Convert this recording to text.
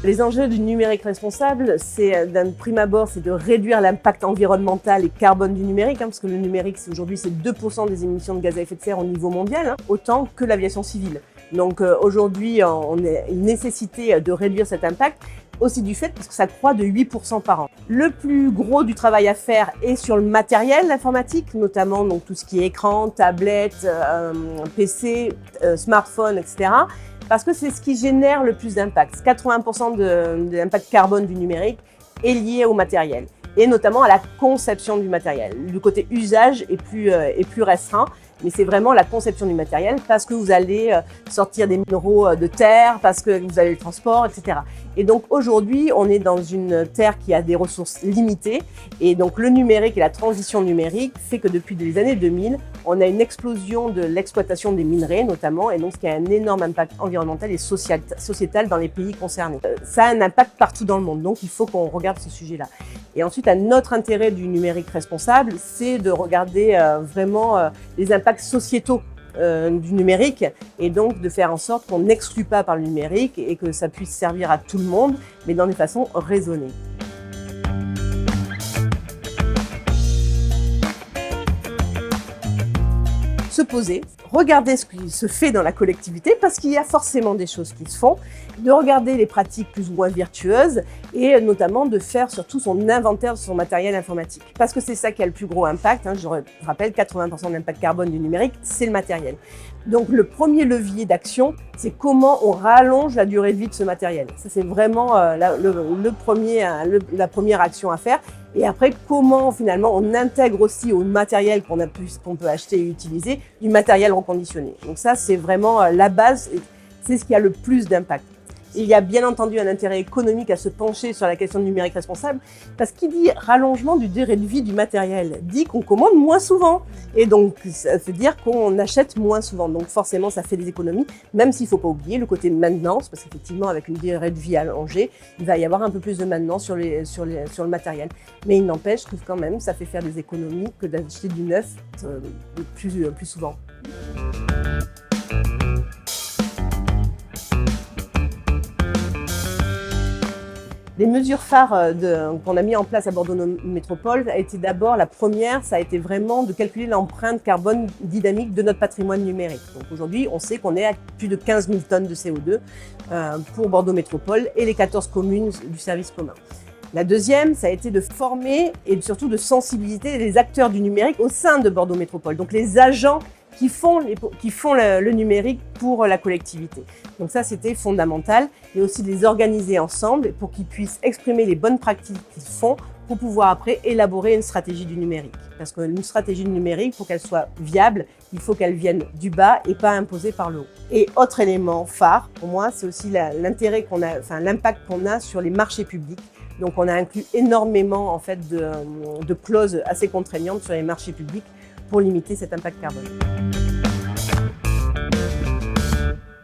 Les enjeux du numérique responsable, c'est d'un prime abord, c'est de réduire l'impact environnemental et carbone du numérique, parce que le numérique, aujourd'hui, c'est 2% des émissions de gaz à effet de serre au niveau mondial, autant que l'aviation civile. Donc aujourd'hui, on a une nécessité de réduire cet impact, aussi du fait parce que ça croît de 8% par an. Le plus gros du travail à faire est sur le matériel informatique, notamment donc tout ce qui est écran, tablette, PC, smartphone, etc. Parce que c'est ce qui génère le plus d'impact. 80% de l'impact carbone du numérique est lié au matériel et notamment à la conception du matériel. Le côté usage est plus restreint, mais c'est vraiment la conception du matériel parce que vous allez sortir des minéraux de terre, parce que vous avez le transport, etc. Et donc aujourd'hui, on est dans une terre qui a des ressources limitées et donc le numérique et la transition numérique fait que depuis les années 2000, on a une explosion de l'exploitation des minerais notamment et donc ce qui a un énorme impact environnemental et sociétal dans les pays concernés. Ça a un impact partout dans le monde, donc il faut qu'on regarde ce sujet-là. Et ensuite, un autre intérêt du numérique responsable, c'est de regarder vraiment les impacts sociétaux du numérique et donc de faire en sorte qu'on n'exclue pas par le numérique et que ça puisse servir à tout le monde, mais dans des façons raisonnées. Se poser, regarder ce qui se fait dans la collectivité parce qu'il y a forcément des choses qui se font, de regarder les pratiques plus ou moins vertueuses et notamment de faire surtout son inventaire de son matériel informatique. Parce que c'est ça qui a le plus gros impact, je rappelle 80% de l'impact carbone du numérique, c'est le matériel. Donc le premier levier d'action, c'est comment on rallonge la durée de vie de ce matériel. Ça c'est vraiment la première action à faire. Et après, comment finalement on intègre aussi au matériel qu'on peut acheter et utiliser du matériel reconditionné. Donc ça, c'est vraiment la base, c'est ce qui a le plus d'impact. Il y a bien entendu un intérêt économique à se pencher sur la question du numérique responsable, parce qu'il dit rallongement du durée de vie du matériel, dit qu'on commande moins souvent. Et donc, ça veut dire qu'on achète moins souvent. Donc forcément, ça fait des économies, même s'il ne faut pas oublier le côté maintenance, parce qu'effectivement, avec une durée de vie allongée, il va y avoir un peu plus de maintenance sur le matériel. Mais il n'empêche que quand même, ça fait faire des économies que d'acheter du neuf plus souvent. Les mesures phares qu'on a mis en place à Bordeaux Métropole a été d'abord, la première, ça a été vraiment de calculer l'empreinte carbone dynamique de notre patrimoine numérique. Donc aujourd'hui, on sait qu'on est à plus de 15 000 tonnes de CO2 pour Bordeaux Métropole et les 14 communes du service commun. La deuxième, ça a été de former et surtout de sensibiliser les acteurs du numérique au sein de Bordeaux Métropole, donc les agents qui font le numérique pour la collectivité. Donc ça, c'était fondamental. Et aussi de les organiser ensemble pour qu'ils puissent exprimer les bonnes pratiques qu'ils font pour pouvoir après élaborer une stratégie du numérique. Parce qu'une stratégie du numérique, pour qu'elle soit viable, il faut qu'elle vienne du bas et pas imposée par le haut. Et autre élément phare, pour moi, c'est aussi l'impact qu'on a sur les marchés publics. Donc on a inclus énormément en fait, de clauses assez contraignantes sur les marchés publics pour limiter cet impact carbone.